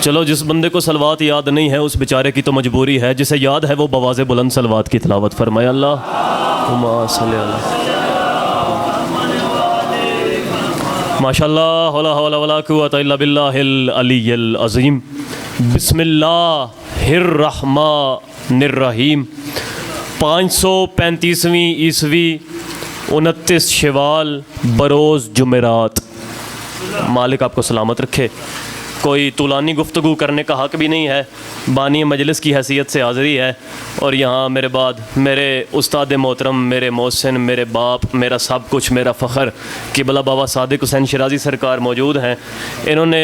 चलो, जिस बंदे को सलवात याद नहीं है उस बेचारे की तो मजबूरी है, जिसे याद है वो बवाज़े बुलंद सलवात की तिलावत फरमाए। अल्लाहुम्मा सल्ली अला माशाअल्लाह ला हौला वला कुव्वता इल्ला बिल्लाहिल अलिय्यिल अज़ीम। बिस्मिल्लाहिर रहमानिर रहीम। 535वीं ईस्वी 29 शवाल बरोज़ जुमेरात। मालिक आपको सलामत रखे। कोई तुलानी गुफ्तगू करने का हक़ भी नहीं है, बानी मजलिस की हैसियत से हाज़री है। और यहाँ मेरे बाद मेरे उस्ताद मोहतरम, मेरे मोहसिन, मेरे बाप, मेरा सब कुछ, मेरा फ़ख्र क़िबला बाबा सादिक हुसैन शिराज़ी सरकार मौजूद हैं। इन्होंने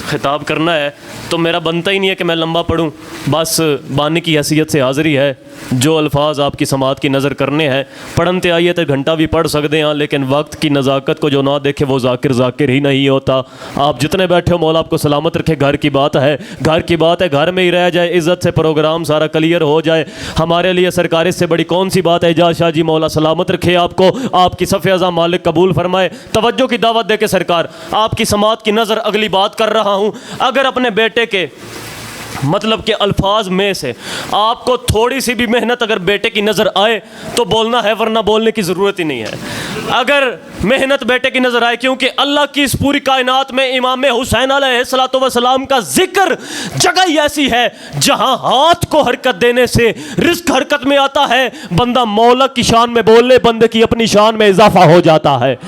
ख़िताब करना है तो मेरा बनता ही नहीं है कि मैं लंबा पढ़ूँ, बस बानी की हैसियत से हाज़री है। जो अल्फाज आपकी समात की नज़र करने हैं पढ़नते आइए तो घंटा भी पढ़ सकते हैं, लेकिन वक्त की नज़ाकत को जो ना देखे वो ज़ाकिर ही नहीं होता। आप जितने बैठे हो मौला आपको सलामत रखे। घर की बात है, घर की बात है, घर में ही रह जाए, इज़्ज़त से प्रोग्राम सारा क्लियर हो जाए। हमारे लिए सरकार इससे बड़ी कौन सी बात है। एजाज शाह जी मौला सलामत रखे आपको, आपकी सफ़े अज़ा मालिक कबूल फरमाए। तवज्जो की दावत दे के सरकार आपकी समात की नज़र अगली बात कर रहा हूँ। अगर अपने बेटे के मतलब के अल्फाज में से आपको थोड़ी सी भी मेहनत अगर बेटे की नज़र आए तो बोलना है, वरना बोलने की ज़रूरत ही नहीं है। अगर मेहनत बेटे की नज़र आए, क्योंकि अल्लाह की इस पूरी कायनात में इमाम हुसैन अलैहिस्सलातु वस्सलाम का जिक्र जगह ही ऐसी है जहाँ हाथ को हरकत देने से रिस्क हरकत में आता है। बंदा मौला की शान में बोले, बंदे की अपनी शान में इजाफा हो जाता है।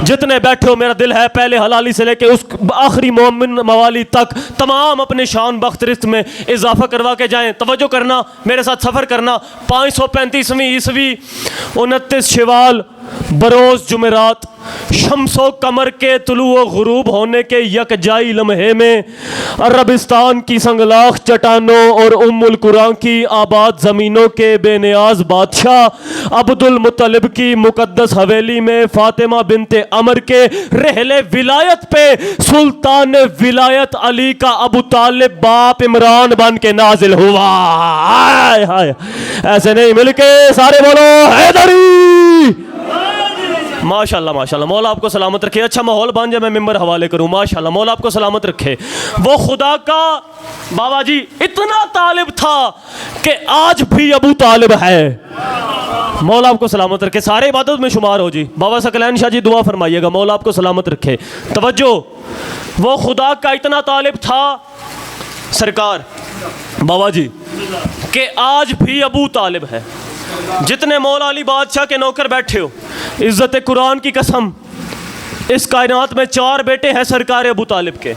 जितने बैठे हो मेरा दिल है पहले हलाली से लेके उस आखिरी मोमिन मवाली तक तमाम अपने शान बख्त रिस्क में इजाफा करवा के जाएं। तवज्जो करना, मेरे साथ सफ़र करना। 535वीं ईस्वी 29 शवाल बरोज़ जुमेरात, शम्सो कमर के तुलू व गुरूब होने के यकजाई लम्हे में अरबिस्तान की संगलाख चट्टानों और उम्मुल कुरान की आबाद ज़मीनों के बेनियाज बादशाह अब्दुल मुत्तलिब की मुकद्दस हवेली में फ़ातिमा बिनते अमर के रहले विलायत पे सुल्तान विलायत अली का अबू तालिब बाप इमरान बन के नाजिल हुआ। हाय हाय, ऐसे नहीं मिलके सारे बोलो हैदरी। माशाल्लाह माशाल्लाह, मौला आपको सलामत रखे। अच्छा माहौल बन जाए, मैं मिंबर हवाले करूँ। माशाल्लाह, मौला आपको सलामत रखे। वो खुदा का बाबा जी इतना तालिब था कि आज भी अबू तालिब है। मौला आपको सलामत रखे। सारे इबादत में शुमार हो जी। बाबा सकलैन शाह जी दुआ फरमाइएगा, मौला आपको सलामत रखे। तवज्जो, वो खुदा का इतना तालिब था सरकार बाबा जी कि आज भी अबू तालिब है। जितने मौला अली बादशाह के नौकर बैठे हो, इज़्ज़त कुरान की कसम, इस कायनात में 4 बेटे हैं सरकार अबू तालिब के।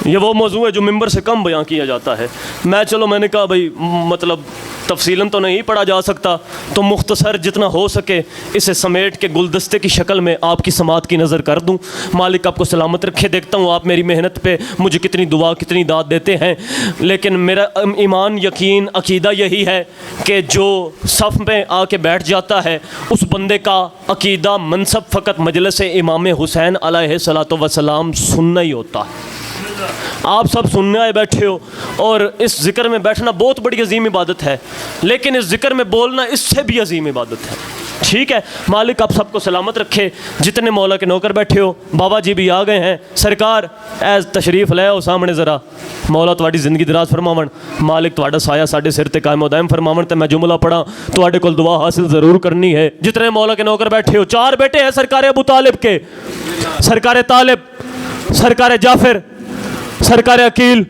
ये वो मौजू है जो मिंबर से कम बयां किया जाता है। मैंने कहा भाई मतलब तफसीलन तो नहीं पढ़ा जा सकता, तो मुख्तसर जितना हो सके इसे समेट के गुलदस्ते की शक्ल में आपकी समात की नज़र कर दूं। मालिक आपको सलामत रखे। देखता हूँ आप मेरी मेहनत पे मुझे कितनी दुआ कितनी दाद देते हैं, लेकिन मेरा ईमान यकीन अकीदा यही है कि जो सफ़ में आके बैठ जाता है उस बंदे का अकीदा मनसब फ़कत मजलिस इमाम हुसैन अलैहिस्सलातु वस्सलाम सुनना ही होता है। आप सब सुनने आए बैठे हो और इस ज़िक्र में बैठना बहुत बड़ी अजीम इबादत है, लेकिन इस ज़िक्र में बोलना इससे भी अजीम इबादत है। ठीक है, मालिक आप सबको सलामत रखे। जितने मौला के नौकर बैठे हो, बाबा जी भी आ गए हैं। सरकार एज तशरीफ़ ले आओ सामने ज़रा। मौला तुहाडी ज़िंदगी दराज फरमावन, मालिक तुहाडा साया साडे सिर ते कायम दायम फरमावन। तो मैं जुमला पढ़ा, तुहाडे कोल दुआ हासिल ज़रूर करनी है। जितने मौला के नौकर बैठे हो, 4 बेटे हैं सरकार अबू तालिब के, सरकार तालिब, सरकार जाफिर, सरकार अकील,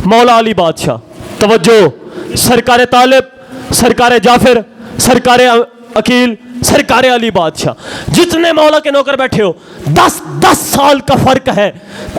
मौला अली बादशाह। तवज्जो, सरकार तालिब, सरकार जाफिर, सरकार अकील, सरकार अली बादशाह। जितने मौला के नौकर बैठे हो, 10-10 साल का फ़र्क है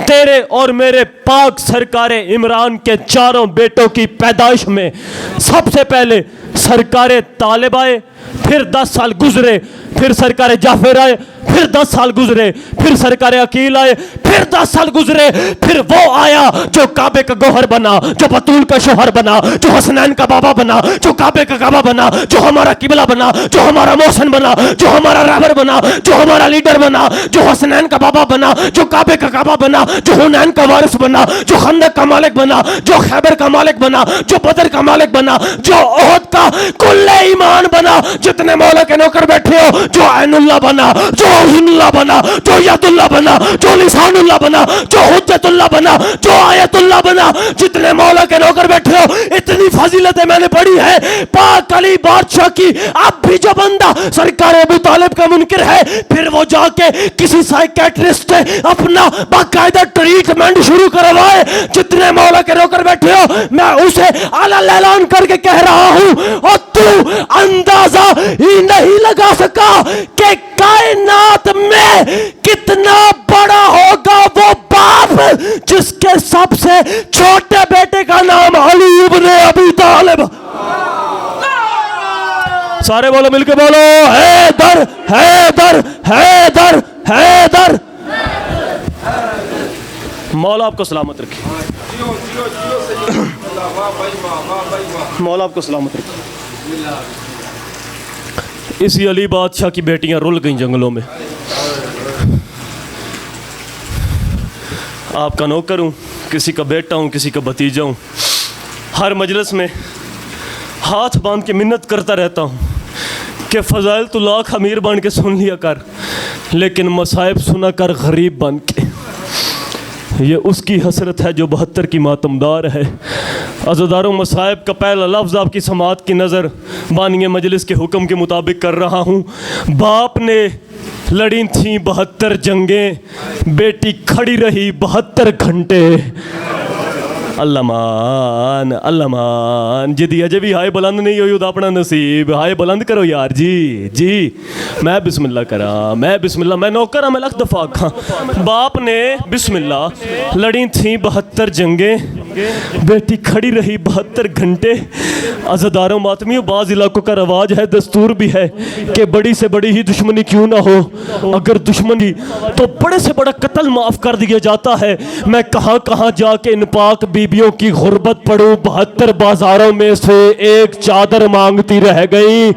तेरे और मेरे पाक सरकार इमरान के 4 बेटों की पैदाइश में। सबसे पहले सरकार तालिब आए, फिर 10 साल गुजरे, फिर सरकार जाफिर आए, फिर 10 साल गुजरे, फिर सरकार अकील आए, फिर 10 साल गुजरे, फिर वो आया जो काबे का गौहर बना, जो बतूल का शोहर बना, जो हसनैन का बाबा बना, जो काबे का काबा बना, जो हमारा किबला बना, जो हमारा मोहसिन बना, जो हमारा रहबर बना, जो हमारा लीडर बना, जो हसनैन का बाबा बना, जो काबे का काबा बना, जो हुनैन का वारिस बना, जो खंदक का मालिक बना, जो खैबर का मालिक बना, जो बदर का मालिक बना, जो ओहद का कुल्ले ईमान बना। जितने मौला के नौकर बैठे हो, जो ऐनुल्लाह बना, जो अज़ीमुल्लाह बना, जो यदुल्लाह बना, जो लिसानुल वलीउल्लाह बना, जो हुज्जतुल्लाह बना, जो आयतुल्लाह बना, जितने मौला के नौकर बैठे हो, इतनी फजीलतें मैंने पढ़ी है पाक अली बादशाह की। अब भी जो बंदा सरकार अबू तालिब का मुनकिर है, फिर वो जाके किसी साइकेट्रिस्ट से अपना बाकायदा ट्रीटमेंट शुरू करवाए। जितने मौला के नौकर बैठे हो, मैं उसे अलग ऐलान करके कह रहा हूं, और तू अंदाजा ही नहीं लगा सका कि कायनात में कितना बड़ा होगा वो बाप जिसके सबसे छोटे बेटे का नाम अली इब्ने अबी तालिब। सारे बोलो, मिलके बोलो, हैदर हैदर हैदर हैदर। मौला आपको सलामत रखे, मौला आपको सलामत रखे। इसी अली बादशाह की बेटियां रुल गईं जंगलों में। आपका नौकर हूँ, किसी का बेटा हूँ, किसी का भतीजा हूँ। हर मजलिस में हाथ बांध के मिन्नत करता रहता हूँ कि फ़ज़ाइल तो लाख अमीर बन के सुन लिया कर, लेकिन मसाइब सुना कर गरीब बन के। ये उसकी हसरत है जो 72 की मातमदार है। अज़ादारों, मसाइब का पहला लफ्ज़ आपकी समात की नज़र बानिए मजलिस के हुक्म के मुताबिक कर रहा हूँ। बाप ने लड़ी थी 72 जंगें, बेटी खड़ी रही 72 घंटे। अल्लाह मान, अल्लाह मान। जिदी अजे भी हाय बुलंद नहीं हुई उदा अपना नसीब। हाय बुलंद करो यार जी जी। मैं बिस्मिल्लाह करा, मैं बिस्मिल्लाह, मैं नौकर मैं लख दफा खा। बाप ने बिस्मिल्लाह, लड़ी थी 72 जंगें, बेटी खड़ी रही 72 घंटे। अज़ादारों मातमियों, बाज़ इलाकों का रवाज है, दस्तूर भी है कि बड़ी से बड़ी ही दुश्मनी क्यों ना हो, अगर दुश्मनी तो बड़े से बड़ा कत्ल माफ़ कर दिया जाता है। मैं कहाँ कहाँ जाके इन पाक बीबियों की गुर्बत पढ़ूं। 72 बाजारों में से एक चादर मांगती रह गई।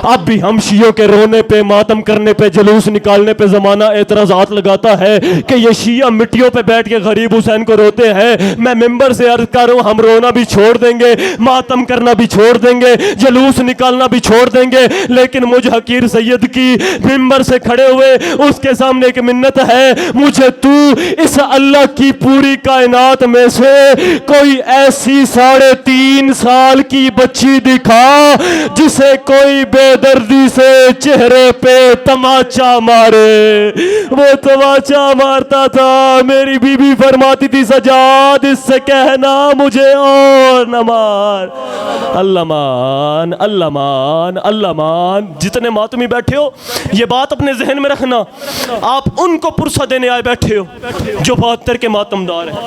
अब भी हम शियों के रोने पे, मातम करने पे, जुलूस निकालने पे ज़माना एतराज़ात लगाता है कि ये शिया मिट्टियों पे बैठ के गरीब हुसैन को रोते हैं। मैं मिंबर से अर्ज करूं, हम रोना भी छोड़ देंगे, मातम करना भी छोड़ देंगे, जुलूस निकालना भी छोड़ देंगे, लेकिन मुझ हकीर सैयद की मिंबर से खड़े हुए उसके सामने एक मिन्नत है, मुझे तू इस अल्लाह की पूरी कायनात में से कोई ऐसी 3.5 साल की बच्ची दिखा जिसे कोई बेदर्दी से चेहरे पे तमाचा मारे। वो तमाचा मारता था, मेरी बीबी फरमाती थी, सजाद इससे कहना मुझे और न मार। अल्लाह मान, अल्लाह मान, अल्लाह मान। जितने मातमी बैठे हो, ये बात अपने जहन में रखना, आप उनको पुरसा देने आए बैठे हो जो 72 के मातमदार हैं।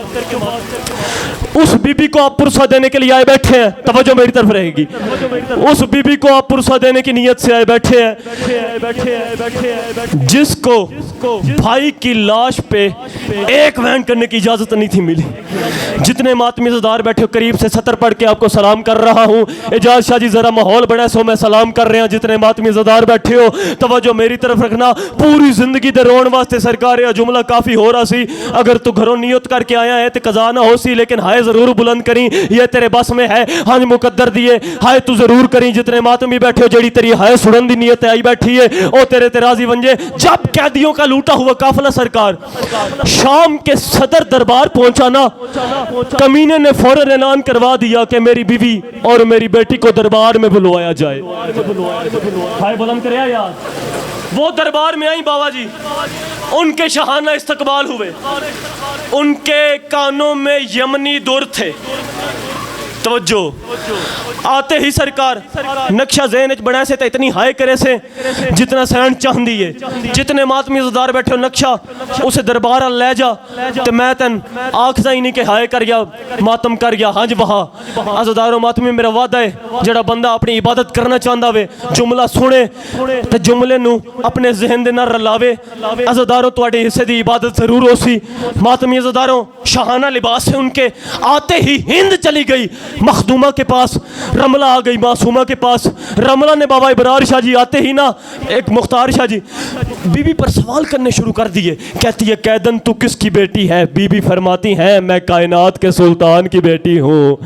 उस बीबी को आप पुरसा देने के लिए आए बैठे हैं, तवज्जो मेरी तरफ रहेगी। उस बीबी को आप पुरसा देने की नीयत से आए बैठे हैं जिसको भाई की लाश पे एक वहन करने की इजाजत नहीं थी मिली। जितने मातमी ज़दार बैठे हो, करीब से 70 पढ़ के आपको सलाम कर रहा हूँ। एजाज शाह जी जरा माहौल बड़ा सो मैं सलाम कर रहे हैं। जितने मातमी ज़दार बैठे हो, तवज्जो मेरी तरफ रखना। पूरी जिंदगी दे रोन वास्ते सरकार यह जुमला काफ़ी हो रहा सी। अगर तू घरों नियत करके आया है तो कज़ा ना हो सी, लेकिन हाय जरूर बुलंद करी, ये तेरे बस में है। हाँ मुकद्दर दिए हाय तू जरूर करी। जितने मातमी बैठे हो, जड़ी तेरी हाय सुड़न दी नियत आई बैठी है, ओ तेरे ते राजी बन। जब कैदियों का लूटा हुआ काफिला सरकार शाम के सदर दरबार पहुंचा ना, कमीने ने फौरन ऐलान करवा दिया कि मेरी बीवी और मेरी बेटी को दरबार में बुलवाया जाए। हाय बुलंद करे यार। वो दरबार में आई बाबा जी, उनके शहाना इस्तकबाल हुए, उनके कानों में यमनी दुर थे। तवज्जो आते ही सरकार नक्शा ज़हन बना से तो इतनी हाई करे से जितना सहन चाहती है। जितने मातमी ज़दार बैठे हो, नक्शा उसे दरबार ले जा तो मैं तेन आखदा ही नहीं कि हाय कर या मातम कर या हज बहा। अज़दारों मातमी मेरा वादा है, जड़ा बंदा अपनी इबादत करना चाहता वे, जुमला सुने तो जुमले नू अपने जहन दे नाल रलावे। अज़दारों तुहाडे हिस्से दी इबादत जरूर हो सी। मातमी अज़दारों शाहाना लिबास से उनके आते ही हिंद चली गई। मखदूमा के पास रमला आ गई, मासूमा के पास। रमला ने बाबा इबरार शाह जी आते ही ना, एक मुख्तार शाह जी बीबी पर सवाल करने शुरू कर दिए। कहती है कैदन तू किसकी बेटी है? बीबी फरमाती हैं मैं कायनात के सुल्तान की बेटी हूँ।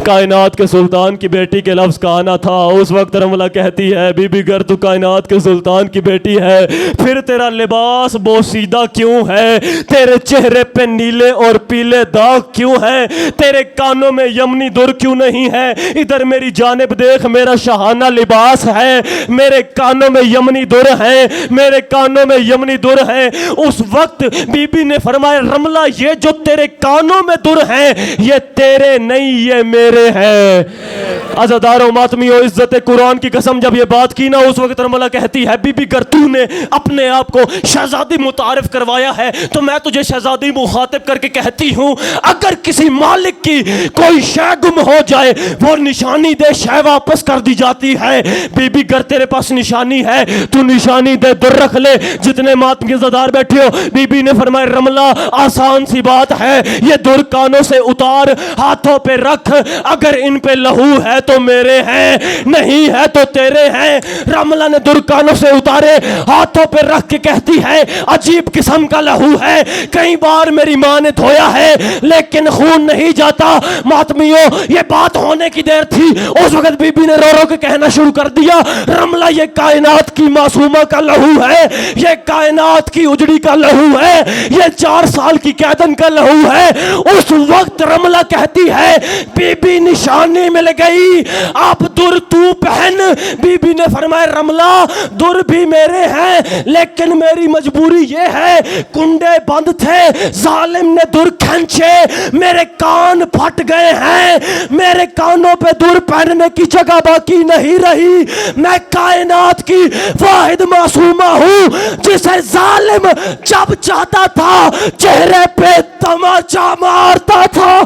कायनात के सुल्तान की बेटी के लफ्ज़ का आना था। उस वक्त रमला कहती है बीबी गर तू कायनात के सुल्तान की बेटी है, फिर तेरा लिबास बोसीदा क्यों है? तेरे चेहरे पे नीले और पीले दाग क्यों है? तेरे कानों में यमनी दुर क्यों नहीं है? इधर मेरी जानिब देख, मेरा शहाना लिबास है, मेरे कानों में यमनी दुर है, मेरे कानों में यमनी दुर है। उस वक्त बीबी ने फरमाया रमला ये जो तेरे कानों में दुर है ये तेरे नहीं ये मेरे हैं। अज़ादारों मातमियों, इज्जत कुरान की कसम, जब ये बात की ना उस वक्त रमला कहती है बीबी गर तूने अपने आप को शहजादी मुतारिफ करवाया है तो मैं तुझे शहजादी मुखातिब करके कहती हूं अगर किसी मालिक की कोई शय गुम हो जाए वो निशानी दे, शय वापस कर दी जाती है। बीबी गर तेरे पास निशानी है तू निशानी दे, दुर रख ले। जितने मातमी ज़दार बैठे हो, बीबी ने फरमाया रमला आसान सी बात है, ये दुर कानों से उतार, हाथों पे रख, अगर इन पे लहू है तो मेरे हैं, नहीं है तो तेरे हैं। रमला ने दुर कानों से उतारे, हाथों पे रख के कहती है अजीब किस्म का लहू है, कई बार मेरी मां ने धोया है लेकिन खून नहीं जाता। मातमियों ये बात होने की देर थी, उस वक्त बीबी ने रो रो के कहना शुरू कर दिया रमला ये कायनात की मासूमा का लहू है, ये कायनात की उजड़ी का लहू है, ये 4 साल की कैदन का लहू है। उस वक्त रमला कहती है बीबी निशानी मिल गई, आप दुर तू पहन। बीबी ने फरमाया रमला दुर भी मेरे हैं लेकिन मेरी मजबूरी ये है, कुंडे बंद थे, जालिम ने दुर खींचे, मेरे कान फट गए हैं, मेरे कानों पे दुर पहनने की जगह बाकी नहीं रही। मैं कायनात की वाहिद मासूमा हूं जिसे जालिम जब चाहता था चेहरे पे तमाचा मारता था।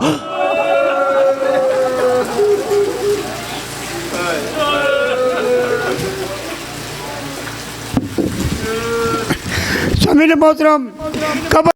समीर मोहतरम कब